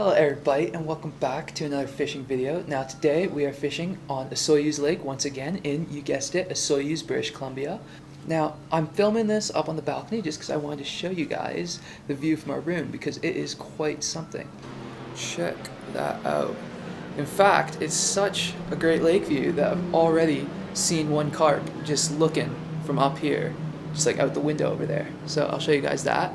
Hello everybody and welcome back to another fishing video. Now today we are fishing on Osoyoos Lake once again in, you guessed it, Osoyoos, British Columbia. Now I'm filming this up on the balcony just because I wanted to show you guys the view from our room because it is quite something. Check that out. In fact, it's such a great lake view that I've already seen one carp just looking from up here, just like out the window over there. So I'll show you guys that.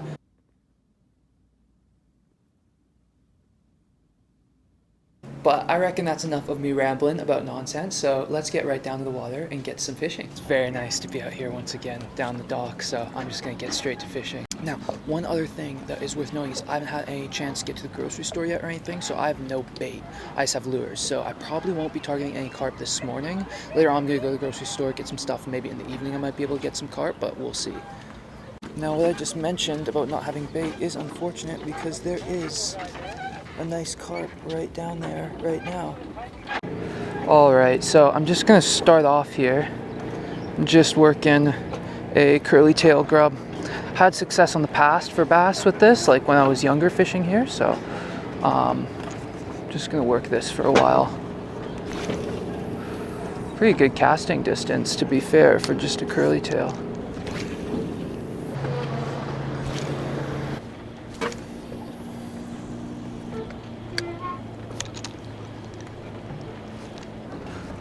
But I reckon that's enough of me rambling about nonsense, so let's get right down to the water and get some fishing. It's very nice to be out here once again down the dock, so I'm just going to get straight to fishing. Now, one other thing that is worth knowing is I haven't had any chance to get to the grocery store yet or anything, so I have no bait. I just have lures, so I probably won't be targeting any carp this morning. Later on I'm going to go to the grocery store, get some stuff, and maybe in the evening I might be able to get some carp, but we'll see. Now, what I just mentioned about not having bait is unfortunate because there is a nice carp right down there right now. Alright, so I'm just gonna start off here just working a curly tail grub. Had success on the past for bass with this, like when I was younger fishing here, so just gonna work this for a while. Pretty good casting distance, to be fair, for just a curly tail.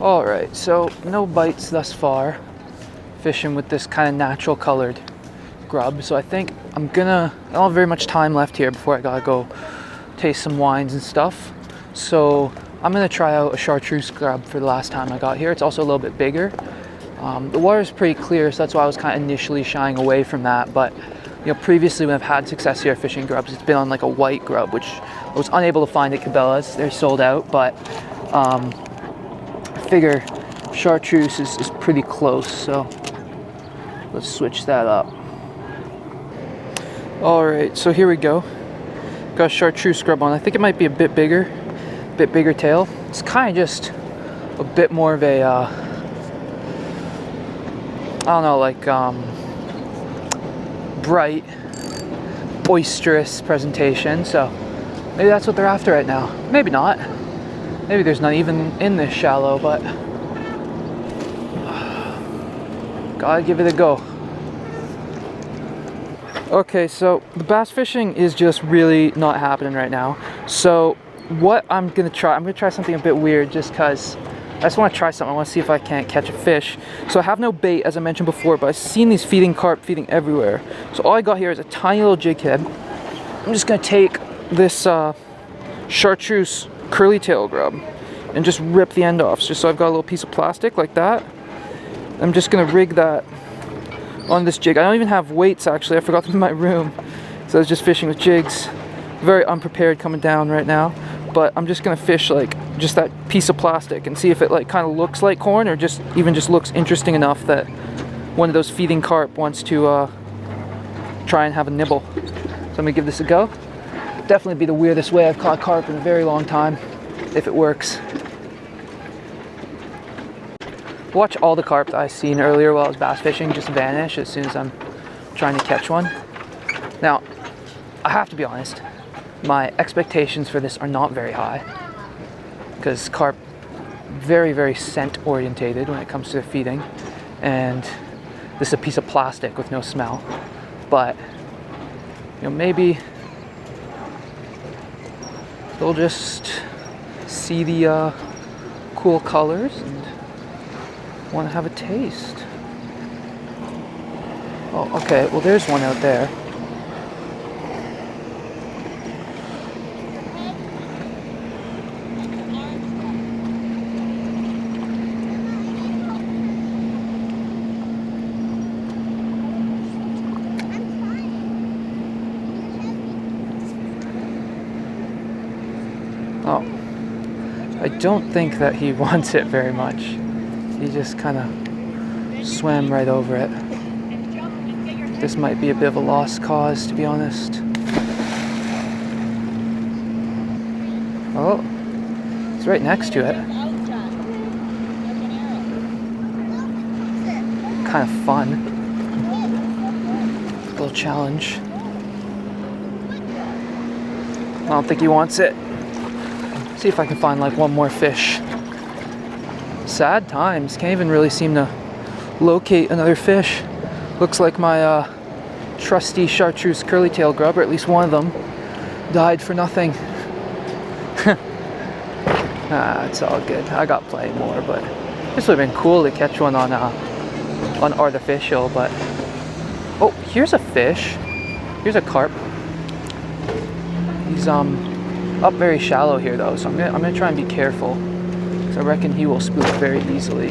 Alright, so no bites thus far, fishing with this kind of natural colored grub, so I think I don't have very much time left here before I gotta go taste some wines and stuff, so I'm gonna try out a chartreuse grub for the last time I got here. It's also a little bit bigger. The water is pretty clear, so that's why I was kind of initially shying away from that, but you know, previously when I've had success here fishing grubs, it's been on like a white grub, which I was unable to find at Cabela's. They're sold out, but I figure chartreuse is pretty close, so let's switch that up. Alright, so here we go. Got a chartreuse grub on. I think it might be a bit bigger tail. It's kind of just a bit more of a, I don't know, like bright, boisterous presentation, so maybe that's what they're after right now. Maybe not. Maybe there's not even in this shallow, but gotta give it a go. Okay, so the bass fishing is just really not happening right now. So what I'm gonna try something a bit weird just because I just want to try something. I want to see if I can't catch a fish. So I have no bait, as I mentioned before, but I've seen these feeding carp feeding everywhere. So all I got here is a tiny little jig head. I'm just gonna take this chartreuse curly tail grub and just rip the end off, just so I've got a little piece of plastic like that. I'm just gonna rig that on this jig. I don't even have weights, actually. I forgot them in my room, so I was just fishing with jigs. Very unprepared coming down right now, but I'm just gonna fish like just that piece of plastic and see if it like kind of looks like corn or just looks interesting enough that one of those feeding carp wants to try and have a nibble. So I'm gonna give this a go. Definitely be the weirdest way I've caught carp in a very long time, if it works. Watch all the carp that I seen earlier while I was bass fishing just vanish as soon as I'm trying to catch one. Now, I have to be honest, my expectations for this are not very high, because carp very, very scent orientated when it comes to their feeding, and this is a piece of plastic with no smell. But you know, maybe they'll just see the cool colors and want to have a taste. Oh, okay, well there's one out there. Oh, I don't think that he wants it very much. He just kind of swam right over it. This might be a bit of a lost cause, to be honest. Oh, it's right next to it. Kind of fun. A little challenge. I don't think he wants it. See if I can find like one more fish. Sad times. Can't even really seem to locate another fish. Looks like my trusty chartreuse curly-tail grub, or at least one of them, died for nothing. It's all good. I got plenty more, but this would have been cool to catch one on artificial. But oh, here's a fish. Here's a carp. He's up very shallow here though, so I'm gonna try and be careful, because I reckon he will spook very easily.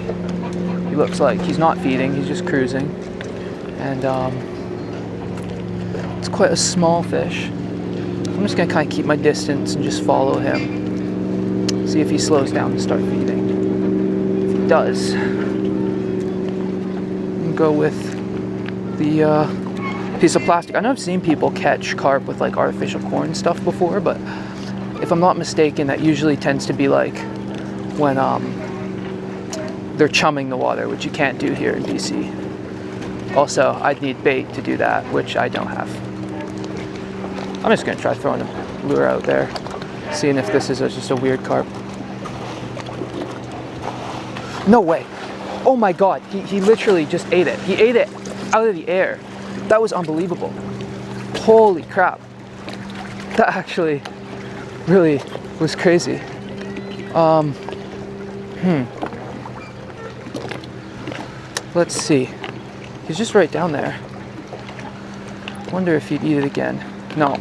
He looks like he's not feeding, he's just cruising, and it's quite a small fish. I'm just gonna kind of keep my distance and just follow him, see if he slows down and start feeding. If he does, I'm gonna go with the piece of plastic. I know I've seen people catch carp with like artificial corn stuff before, but if I'm not mistaken, that usually tends to be like when they're chumming the water, which you can't do here in BC. Also, I'd need bait to do that, which I don't have. I'm just gonna try throwing a lure out there, seeing if this is just a weird carp. No way. Oh my God, he literally just ate it. He ate it out of the air. That was unbelievable. Holy crap. That actually really was crazy. Let's see. He's just right down there. Wonder if he'd eat it again. No.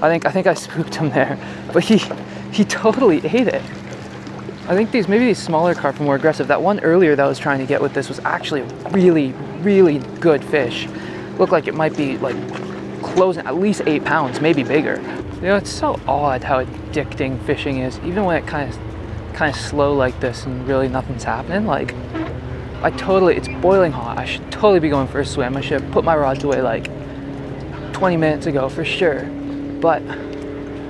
I think I spooked him there. But he totally ate it. I think maybe these smaller carp are more aggressive. That one earlier that I was trying to get with this was actually a really, really good fish. Looked like it might be like closing at least 8 pounds, maybe bigger. You know, it's so odd how addicting fishing is, even when it kind of slow like this and really nothing's happening. Like, it's boiling hot. I should totally be going for a swim. I should have put my rods away like 20 minutes ago for sure. But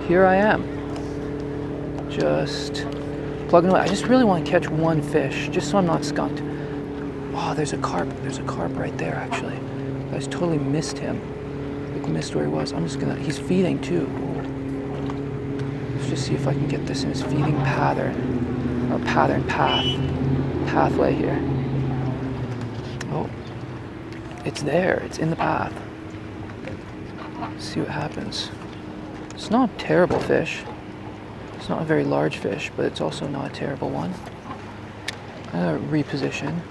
here I am, just plugging away. I just really want to catch one fish, just so I'm not skunked. Oh, there's a carp. There's a carp right there, actually. I just totally missed him. Like, missed where he was. He's feeding too. Let's just see if I can get this in his feeding pattern. Or pathway here. Oh, it's there. It's in the path. Let's see what happens. It's not a terrible fish. It's not a very large fish, but it's also not a terrible one. I'm gonna reposition.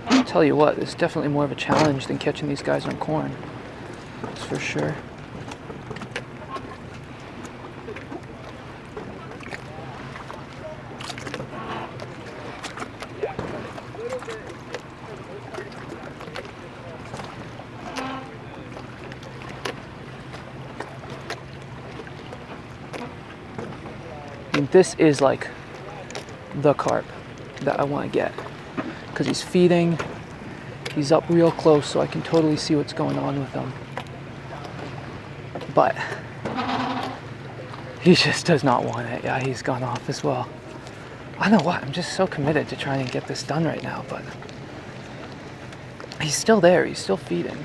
I'll tell you what, it's definitely more of a challenge than catching these guys on corn. That's for sure. I mean, this is like the carp that I want to get, because he's feeding, he's up real close, so I can totally see what's going on with him. But he just does not want it. Yeah, he's gone off as well. I don't know what, I'm just so committed to trying to get this done right now, but he's still there, he's still feeding.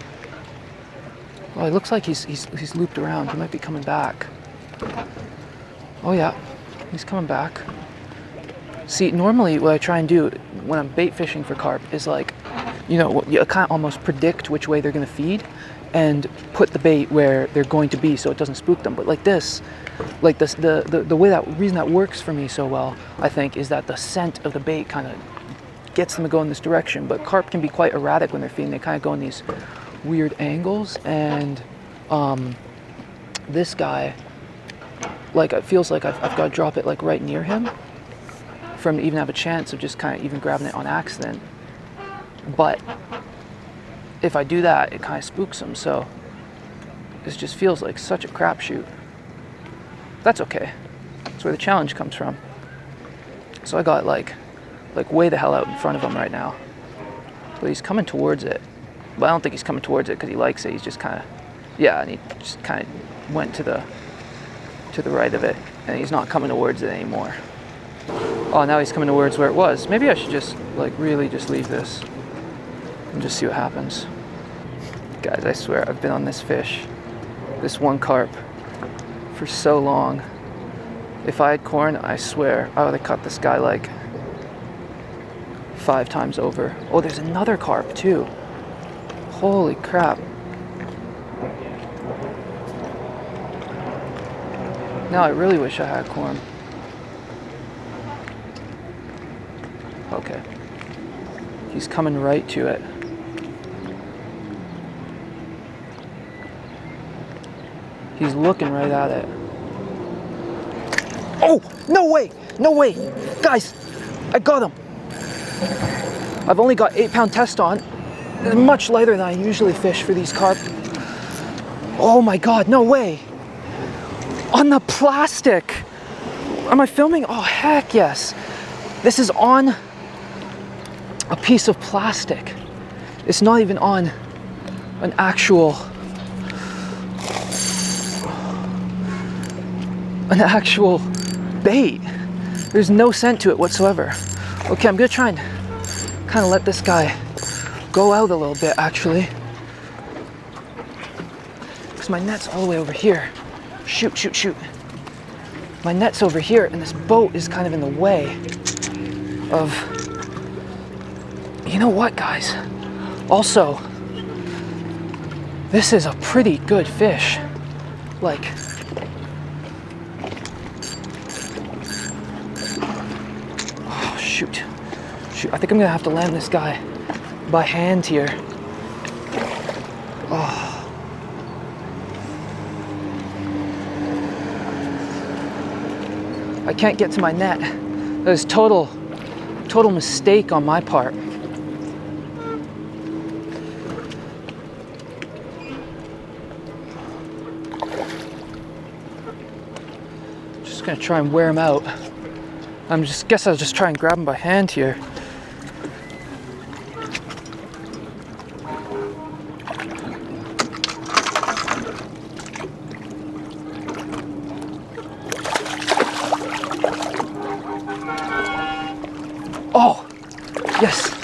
Well, it looks like he's looped around. He might be coming back. Oh yeah, he's coming back. See, normally what I try and do when I'm bait fishing for carp is like, you know, you kind of almost predict which way they're going to feed and put the bait where they're going to be so it doesn't spook them. But like this, the way reason that works for me so well, I think, is that the scent of the bait kind of gets them to go in this direction. But carp can be quite erratic when they're feeding. They kind of go in these weird angles, and this guy, like, it feels like I've got to drop it like right near him for him to even have a chance of just kind of even grabbing it on accident. But if I do that, it kind of spooks him, so this just feels like such a crapshoot. That's okay. That's where the challenge comes from. So I got like way the hell out in front of him right now, but he's coming towards it. But I don't think he's coming towards it because he likes it. He's just kind of, yeah, and he just kind of went to the right of it, and he's not coming towards it anymore. Oh, now he's coming towards where it was. Maybe I should just like really just leave this and just see what happens. Guys, I swear I've been on this fish this one carp for so long. If I had corn, I swear I would have cut this guy like 5 times over. Oh, there's another carp too. Holy crap. Now I really wish I had corn. Okay. He's coming right to it. He's looking right at it. Oh, no way, no way. Guys, I got him. I've only got 8-pound test on. It's much lighter than I usually fish for these carp. Oh my God, no way. On the plastic. Am I filming? Oh, heck yes. This is on a piece of plastic. It's not even on an actual bait. There's no scent to it whatsoever. Okay, I'm gonna try and kind of let this guy go out a little bit actually. Because my net's all the way over here. Shoot, shoot, shoot. My net's over here and this boat is kind of in the way of, you know what guys? Also, this is a pretty good fish. Like, oh shoot. Shoot, I think I'm gonna have to land this guy by hand here. Oh. I can't get to my net. That was total mistake on my part. Just gonna try and wear him out. Guess I'll just try and grab him by hand here. Oh, yes.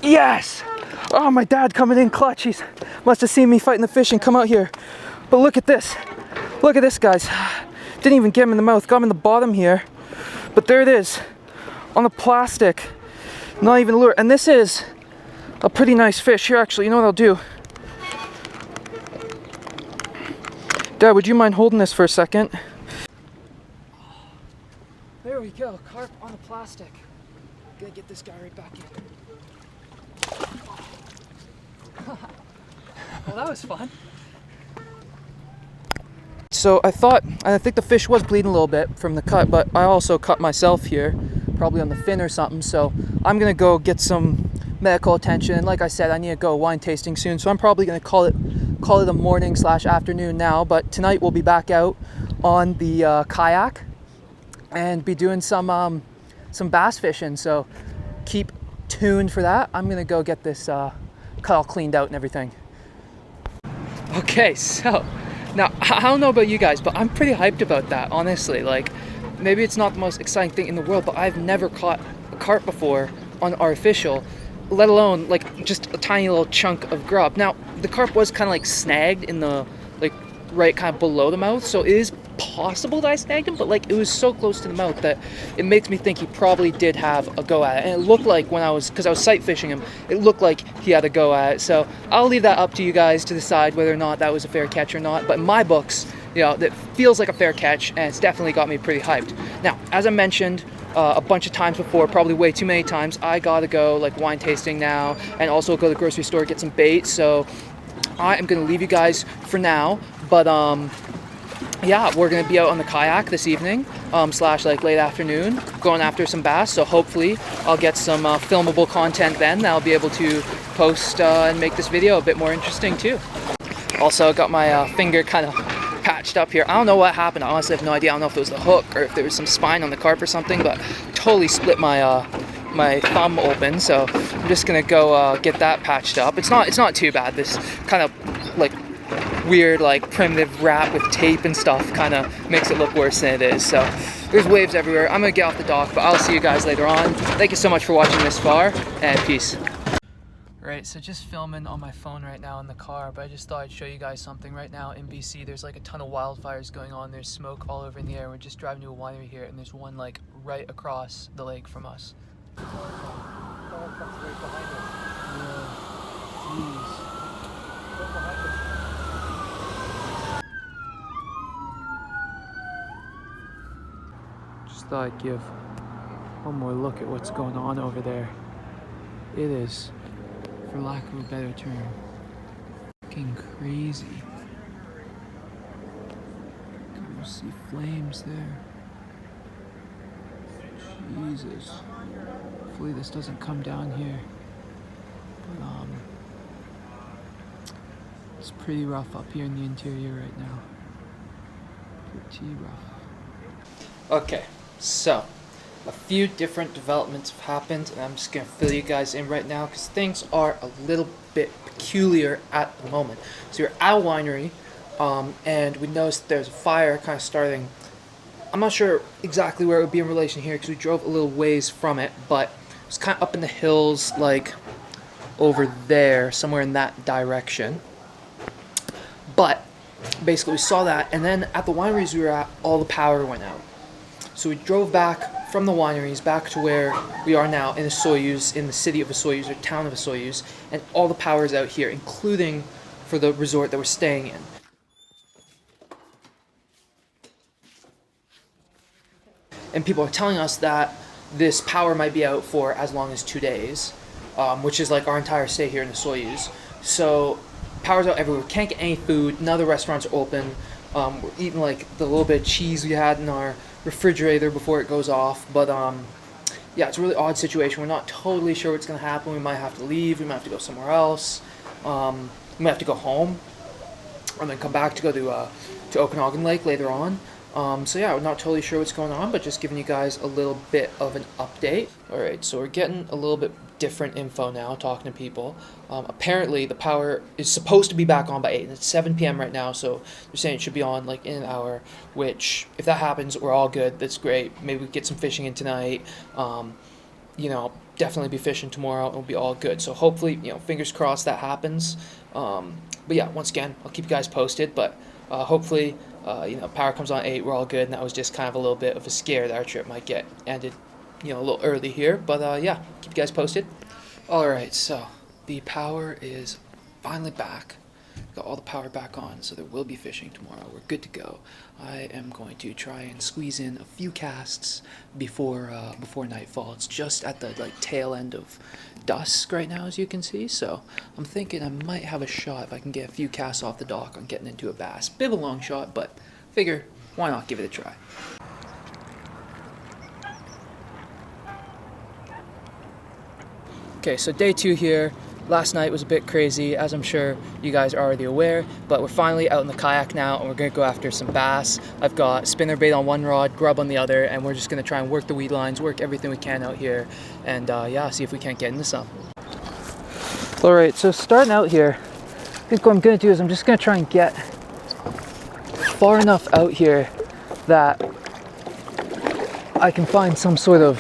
Yes. Oh, my dad coming in clutch. He's must have seen me fighting the fish and come out here. But look at this. Look at this, guys. Didn't even get him in the mouth. Got him in the bottom here. But there it is. On the plastic. Not even a lure. And this is a pretty nice fish. Here, actually, you know what I'll do? Dad, would you mind holding this for a second? There we go. Carp on the plastic. Gotta get this guy right back in. Well, that was fun. So I think the fish was bleeding a little bit from the cut, but I also cut myself here, probably on the fin or something. So I'm gonna go get some medical attention. Like I said, I need to go wine tasting soon, so I'm probably gonna call it a morning / afternoon now. But tonight we'll be back out on the kayak and be doing some bass fishing. So keep tuned for that. I'm gonna go get this cut all cleaned out and everything. Okay, so now I don't know about you guys, but I'm pretty hyped about that, honestly. Like, maybe it's not the most exciting thing in the world, but I've never caught a carp before on artificial, let alone like just a tiny little chunk of grub. Now the carp was kind of like snagged in the like right kind of below the mouth, so it is possible that I snagged him, but like it was so close to the mouth that it makes me think he probably did have a go at it. And it looked like because I was sight fishing him, it looked like he had a go at it. So I'll leave that up to you guys to decide whether or not that was a fair catch or not. But in my books, you know, that feels like a fair catch, and it's definitely got me pretty hyped. Now, as I mentioned a bunch of times before, probably way too many times, I gotta go like wine tasting now, and also go to the grocery store, get some bait. So I am gonna leave you guys for now, but yeah, we're gonna be out on the kayak this evening, / like late afternoon, going after some bass. So hopefully I'll get some filmable content then that I'll be able to post and make this video a bit more interesting too. Also got my finger kind of patched up here. I don't know what happened. I honestly have no idea. I don't know if it was the hook or if there was some spine on the carp or something, but totally split my my thumb open. So I'm just gonna go get that patched up. It's not too bad. This kind of like weird like primitive wrap with tape and stuff kind of makes it look worse than it is. So There's waves everywhere. I'm gonna get off the dock, but I'll see you guys later on. Thank you so much for watching this far, and peace. Alright, so just filming on my phone right now in the car, but I just thought I'd show you guys something. Right now in BC, there's like a ton of wildfires going on. There's smoke all over in the air. We're just driving to a winery here, and there's one like right across the lake from us. Just thought I'd give one more look at what's going on over there. It is, for lack of a better term, fucking crazy. You can see flames there. Jesus. Hopefully this doesn't come down here. But it's pretty rough up here in the interior right now. Pretty rough. Okay, so a few different developments have happened, and I'm just gonna fill you guys in right now because things are a little bit peculiar at the moment. So you're at a winery, and we noticed there's a fire kind of starting. I'm not sure exactly where it would be in relation here because we drove a little ways from it, but it's kind of up in the hills, like over there, somewhere in that direction. But basically we saw that, and then at the wineries we were at, all the power went out. So we drove back from the wineries back to where we are now in Osoyoos, in the city of Osoyoos, or town of Osoyoos, and all the power is out here, including for the resort that we're staying in. And people are telling us that this power might be out for as long as 2 days, which is like our entire stay here in the Osoyoos. So power's out everywhere. Can't get any food. None of the restaurants are open. We're eating like the little bit of cheese we had in our refrigerator before it goes off. But yeah, it's a really odd situation. We're not totally sure what's going to happen. We might have to leave. We might have to go somewhere else. We might have to go home and then come back to go to Okanagan Lake later on. So yeah, we're not totally sure what's going on, but just giving you guys a little bit of an update. Alright, so we're getting a little bit different info now, talking to people. Apparently the power is supposed to be back on by 8, and it's 7 p.m. right now, so they're saying it should be on like in an hour, which if that happens, we're all good. That's great. Maybe we get some fishing in tonight. You know, definitely be fishing tomorrow, and we'll be all good. So hopefully, you know, fingers crossed that happens. But yeah, once again, I'll keep you guys posted, but hopefully, you know, power comes on 8, we're all good, and that was just kind of a little bit of a scare that our trip might get ended, you know, a little early here, but yeah, keep you guys posted. Alright, so the power is finally back. Got all the power back on, so there will be fishing tomorrow. We're good to go. I am going to try and squeeze in a few casts before nightfall. It's just at the like tail end of dusk right now, as you can see, so I'm thinking I might have a shot if I can get a few casts off the dock on getting into a bass. Bit of a long shot, but figure why not give it a try. Okay, so day 2 here. Last night was a bit crazy, as I'm sure you guys are already aware, but we're finally out in the kayak now, and we're going to go after some bass. I've got spinnerbait on one rod, grub on the other, and we're just going to try and work the weed lines, work everything we can out here, and yeah, see if we can't get into some. Alright, so starting out here, I think what I'm going to do is I'm just going to try and get far enough out here that I can find some sort of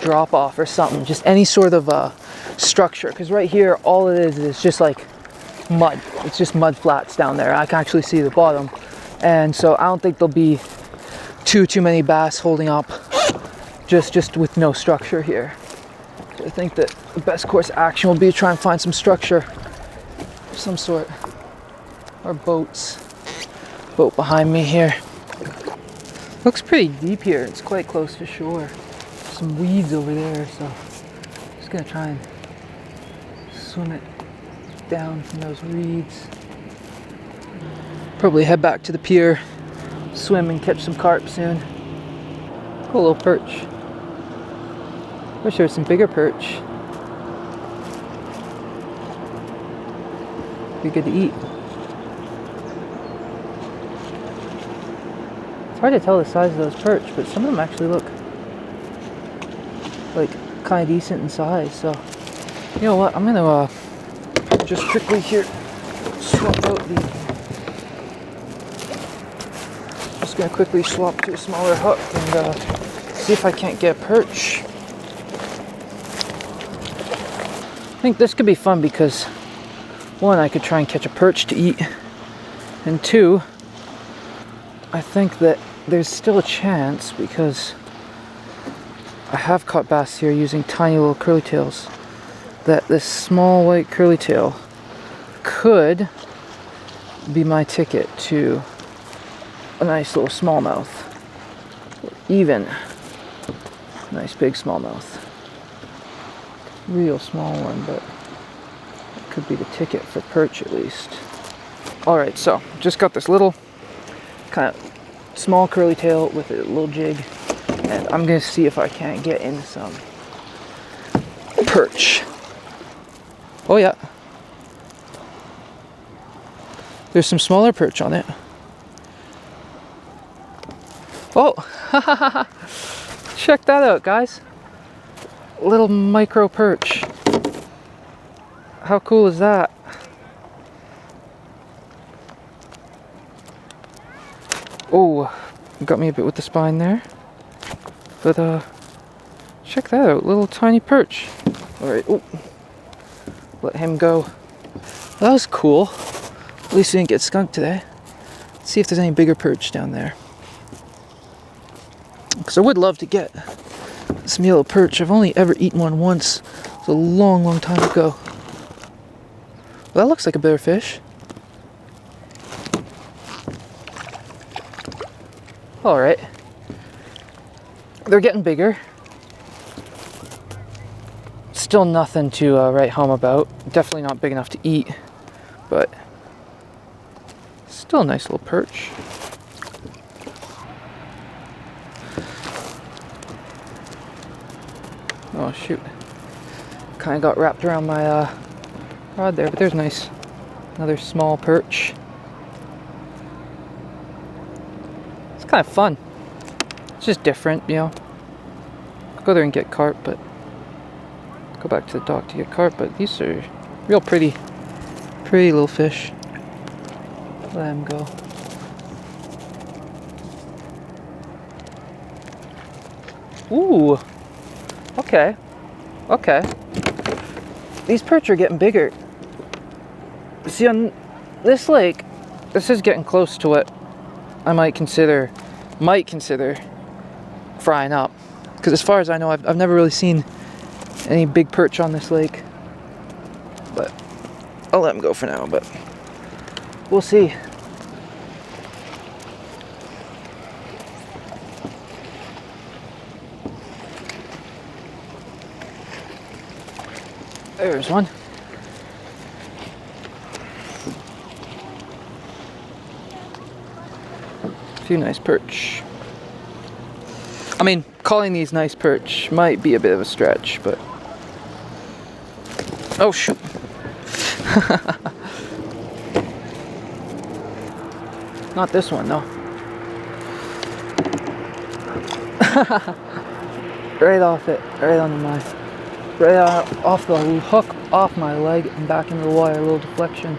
drop off or something, just any sort of structure, because right here all it is just like mud. It's just mud flats down there. I can actually see the bottom, and so I don't think there'll be too many bass holding up just with no structure here. So I think that the best course of action will be to try and find some structure of some sort, or boats. Boat behind me here. Looks pretty deep here. It's quite close to shore. Some weeds over there, so just gonna try and swim it down from those reeds. Probably head back to the pier, swim and catch some carp soon. Cool little perch. Wish there was some bigger perch. Be good to eat. It's hard to tell the size of those perch, but some of them actually look like kind of decent in size. So you know what, I'm gonna just quickly here swap out the just gonna quickly swap to a smaller hook and see if I can't get a perch. I think this could be fun because, one, I could try and catch a perch to eat, and two, I think that there's still a chance because I have caught bass here using tiny little curly tails, that this small white curly tail could be my ticket to a nice little smallmouth, or even a nice big smallmouth. Real small one, but it could be the ticket for perch at least. Alright, so just got this little kind of small curly tail with a little jig, and I'm gonna see if I can't get in some perch. Oh yeah, there's some smaller perch on it. Oh, check that out, guys. Little micro perch. How cool is that? Oh, got me a bit with the spine there. But check that out, little tiny perch. Alright, oh, let him go. That was cool. At least we didn't get skunked today. Let's see if there's any bigger perch down there. Because I would love to get some yellow perch. I've only ever eaten one once. It was a long, long time ago. Well, that looks like a bigger fish. Alright. They're getting bigger. Still nothing to write home about. Definitely not big enough to eat. But still a nice little perch. Oh shoot. Kind of got wrapped around my rod there, but there's nice. Another small perch. It's kind of fun. It's just different, you know. Go there and get carp, but go back to the dock to get carp, but these are real pretty little fish. Let them go. Ooh. Okay. Okay. These perch are getting bigger. See, on this lake, this is getting close to what I might consider frying up. Because as far as I know, I've never really seen any big perch on this lake. But I'll let them go for now, but we'll see. There's one. A few nice perch. I mean, calling these nice perch might be a bit of a stretch, but... Oh, shoot. Not this one, no. Right off it, right on the knife. Right off the hook, off my leg, and back into the water, a little deflection.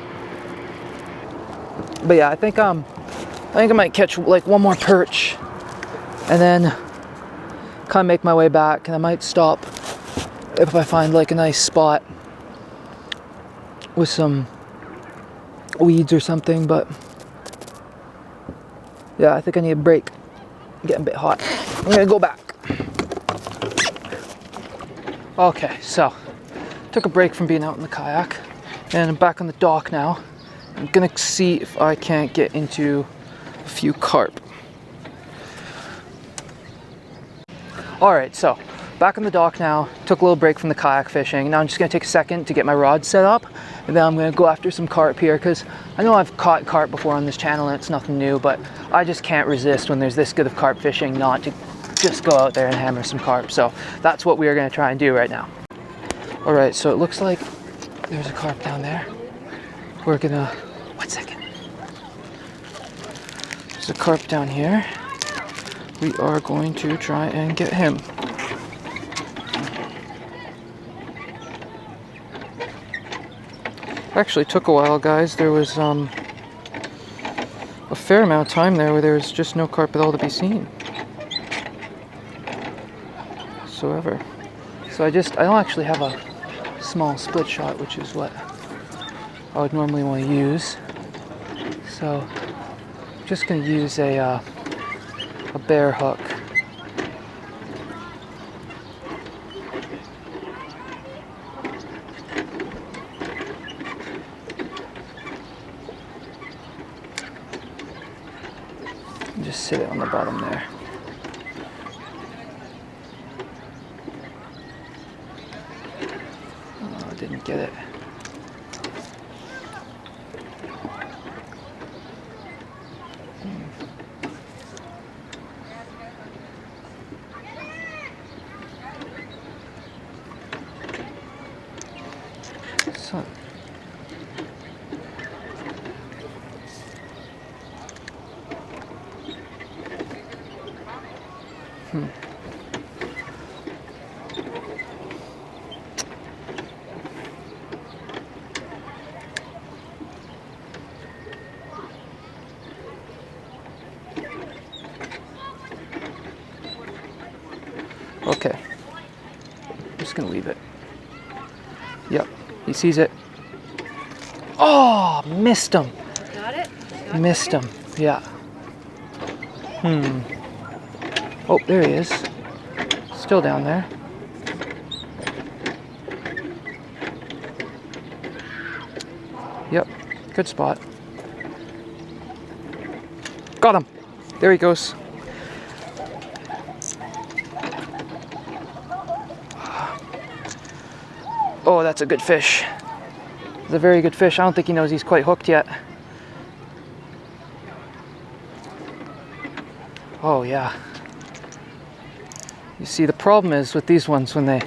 But yeah, I think I might catch like one more perch, and then kind of make my way back, and I might stop if I find like a nice spot with some weeds or something. But yeah, I think I need a break. I'm getting a bit hot. I'm gonna go back. Okay, so took a break from being out in the kayak, and I'm back on the dock now. I'm gonna see if I can't get into a few carp. Alright, so back on the dock now. Took a little break from the kayak fishing. Now I'm just gonna take a second to get my rod set up, and then I'm gonna go after some carp here, because I know I've caught carp before on this channel and it's nothing new, but I just can't resist when there's this good of carp fishing not to just go out there and hammer some carp. So that's what we are going to try and do right now. Alright, so it looks like there's a carp down there. We're gonna... One second. There's a carp down here. We are going to try and get him. Actually took a while, guys. There was a fair amount of time there where there's just no carp at all to be seen whatsoever. So I don't actually have a small split shot, which is what I would normally want to use. So I'm just going to use a bare hook. And just sit it on the bottom there. Oh, I didn't get it. So, okay, I'm just gonna leave it. Yep, he sees it. Oh, missed him. Got it? Missed him, yeah. Oh, there he is. Still down there. Yep, good spot. Got him. There he goes. Oh, that's a good fish. It's a very good fish. I don't think he knows he's quite hooked yet. Oh yeah. You see, the problem is with these ones when they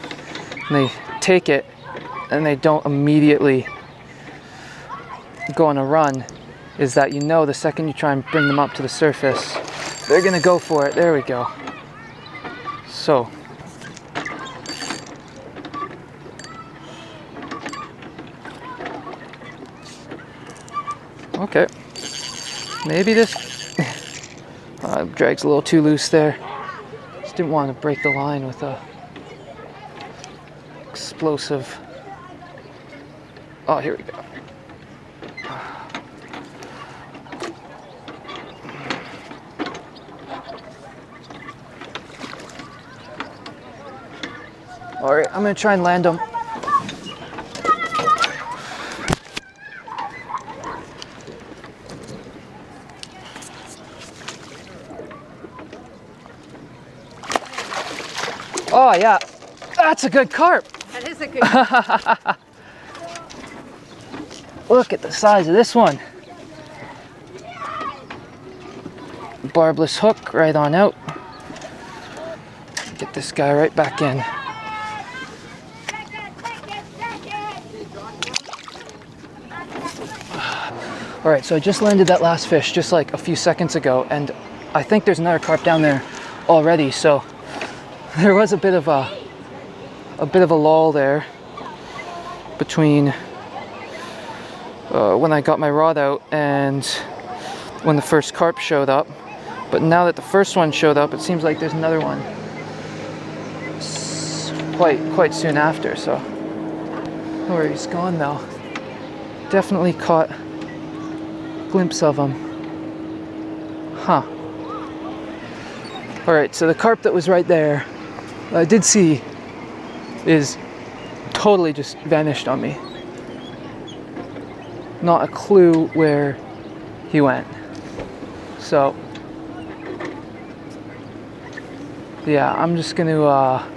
take it and they don't immediately go on a run, is that you know the second you try and bring them up to the surface, they're gonna go for it. There we go. So okay, maybe this drag's a little too loose there. Just didn't want to break the line with a explosive. Oh, here we go. All right, I'm gonna try and land them. Oh yeah, that's a good carp. That is a good carp. Look at the size of this one. Barbless hook right on out. Get this guy right back in. All right, so I just landed that last fish just like a few seconds ago, and I think there's another carp down there already. So there was a bit of a lull there between when I got my rod out and when the first carp showed up. But now that the first one showed up, it seems like there's another one quite soon after. So where he's gone though. Definitely caught a glimpse of him. Huh. All right, so the carp that was right there, I did see, is totally just vanished on me. Not a clue where he went. So yeah, I'm just gonna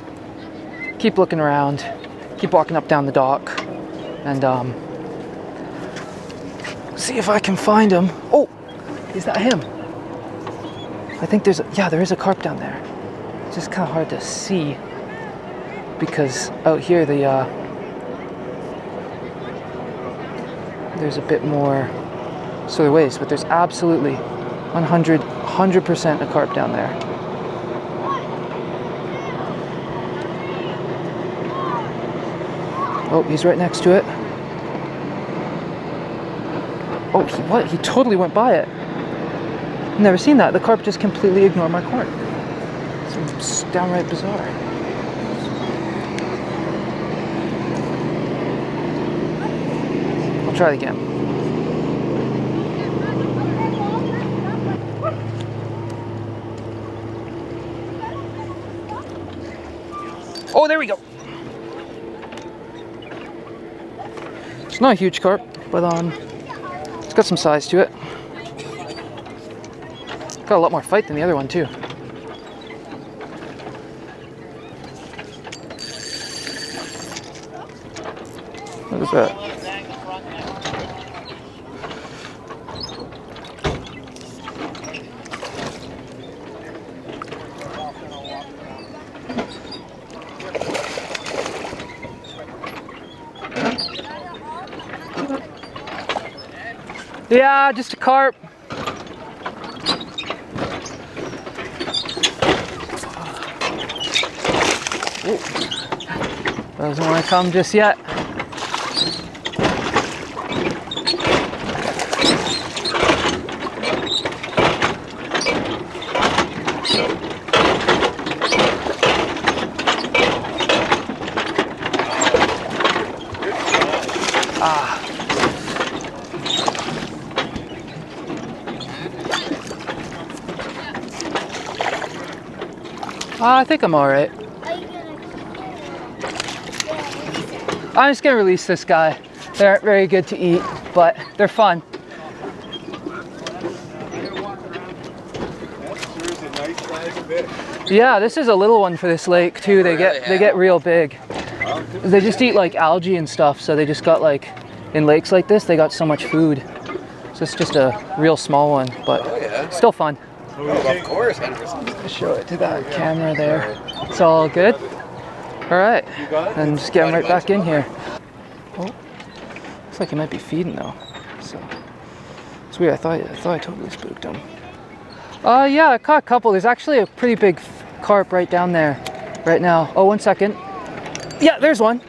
keep looking around, keep walking up down the dock, and see if I can find him. Oh, is that him? I think there is a carp down there. It's just kind of hard to see because out here there's a bit more sort of ways, but there's absolutely 100% a carp down there. Oh, he's right next to it. Oh, what? He totally went by it. Never seen that. The carp just completely ignore my corn. It's downright bizarre. I'll try it again. Oh, there we go. It's not a huge carp, but it's got some size to it. Got a lot more fight than the other one too. What is that? Yeah, just a carp. Ooh. Doesn't want to come just yet. I think I'm alright. I'm just gonna release this guy. They aren't very good to eat, but they're fun. Yeah, this is a little one for this lake too. They get real big. They just eat like algae and stuff, so they just got like, in lakes like this, they got so much food. So it's just a real small one, but still fun. Oh, of course, Henderson. Show it to that camera there. It's all good. All right, and just get him right back in here. Oh, looks like he might be feeding though. So it's weird. I thought I totally spooked him. Yeah, I caught a couple. There's actually a pretty big carp right down there, right now. Oh, 1 second. Yeah, there's one.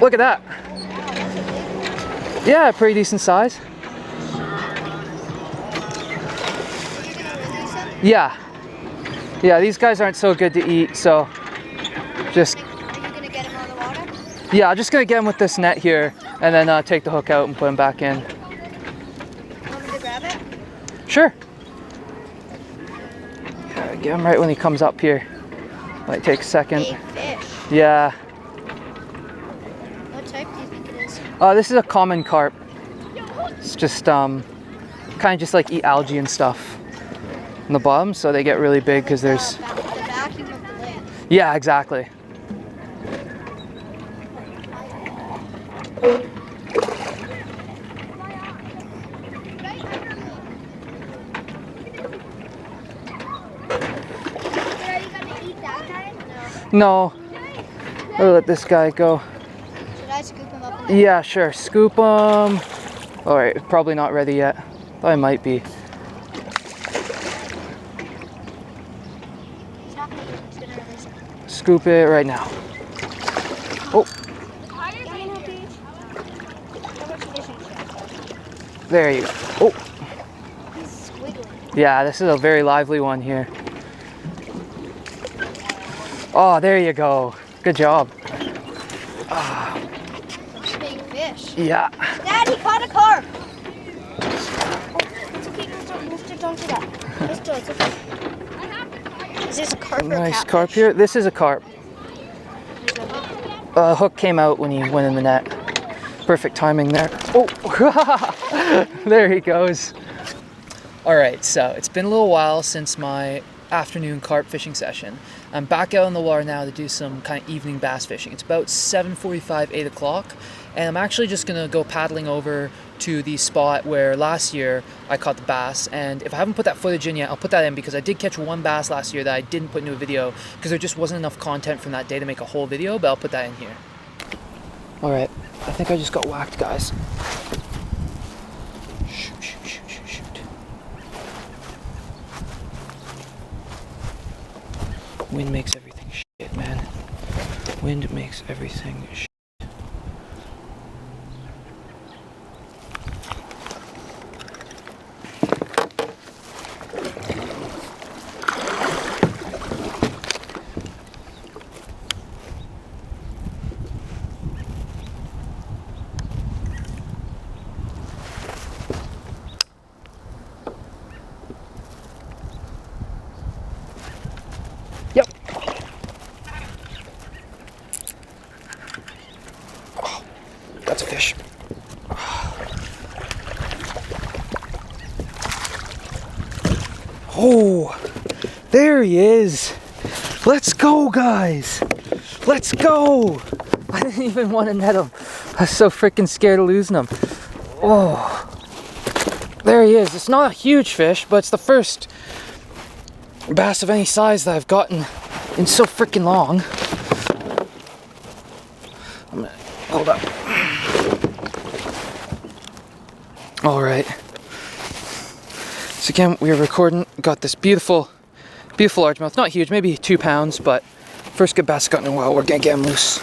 Look at that. Yeah, pretty decent size. Yeah. Yeah, these guys aren't so good to eat, so just... Are you gonna get him on the water? Yeah, I'm just gonna get him with this net here, and then take the hook out and put him back in. Want me to grab it? Sure. Yeah, get him right when he comes up here. Might take a second. Big fish. Yeah. What type do you think it is? This is a common carp. It's just kind of just like eat algae and stuff in the bottom, so they get really big because there's... The vacuum of the lake. Yeah, exactly. Are you gonna eat that guy? No. I'll let this guy go. Should I scoop him up? Yeah, sure. Scoop him. Alright, probably not ready yet. Thought I might be. He's not gonna eat it. He's gonna release it. Scoop it right now. Oh, there you go. Oh, He's squiggling. yeah, this is a very lively one here. Oh, there you go. Good job. Big fish. Yeah. Dad, he caught a carp. It's okay, Mister, don't do that. Mister, it's okay. Is this a carp or a Nice catfish? carp here. This is a carp. Hook came out when he went in the net. Perfect timing there. Oh, there he goes. All right, so it's been a little while since my afternoon carp fishing session. I'm back out on the water now to do some kind of evening bass fishing. It's about 7:45, 8 o'clock, and I'm actually just gonna go paddling over to the spot where last year I caught the bass. And if I haven't put that footage in yet, I'll put that in because I did catch one bass last year that I didn't put into a video because there just wasn't enough content from that day to make a whole video, but I'll put that in here. All right, I think I just got whacked, guys. Shoot, shoot, shoot, shoot, shoot. Wind makes everything shit, man. Wind makes everything shit. That's a fish. Oh, there he is. Let's go, guys. Let's go. I didn't even want to net him. I was so freaking scared of losing him. Oh, there he is. It's not a huge fish, but it's the first bass of any size that I've gotten in so freaking long. I'm gonna hold up. All right. So again, we are recording. Got this beautiful largemouth. Not huge, maybe 2 pounds, but first good bass I've gotten in a while. We're gonna get him loose,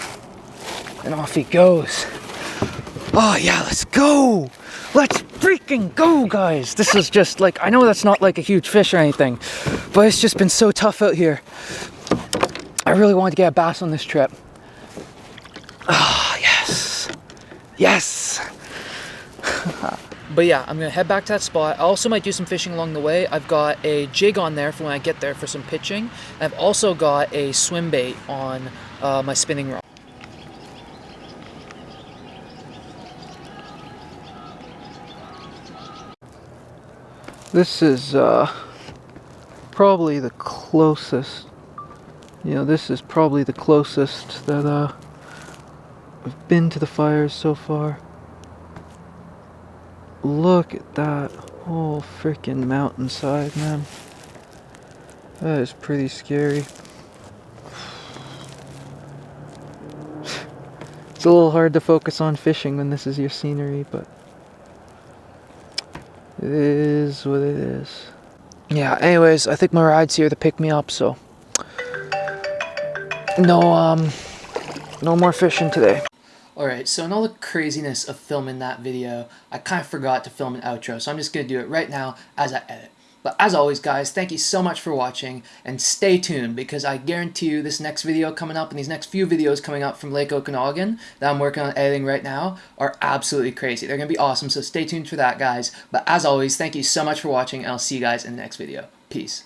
and off he goes. Oh yeah, let's go! Let's freaking go, guys! This is just like, I know that's not like a huge fish or anything, but it's just been so tough out here. I really wanted to get a bass on this trip. Ah, yes, yes. But yeah, I'm gonna head back to that spot. I also might do some fishing along the way. I've got a jig on there for when I get there for some pitching. I've also got a swim bait on my spinning rod. This is probably the closest, this is probably the closest that I've been to the fires so far. Look at that whole freaking mountainside, man. That is pretty scary. It's a little hard to focus on fishing when this is your scenery, but it is what it is. Yeah, anyways, I think my ride's here to pick me up, so no more fishing today. Alright, so in all the craziness of filming that video, I kind of forgot to film an outro, so I'm just going to do it right now as I edit. But as always, guys, thank you so much for watching, and stay tuned, because I guarantee you this next video coming up and these next few videos coming up from Lake Okanagan that I'm working on editing right now are absolutely crazy. They're going to be awesome, so stay tuned for that, guys. But as always, thank you so much for watching, and I'll see you guys in the next video. Peace.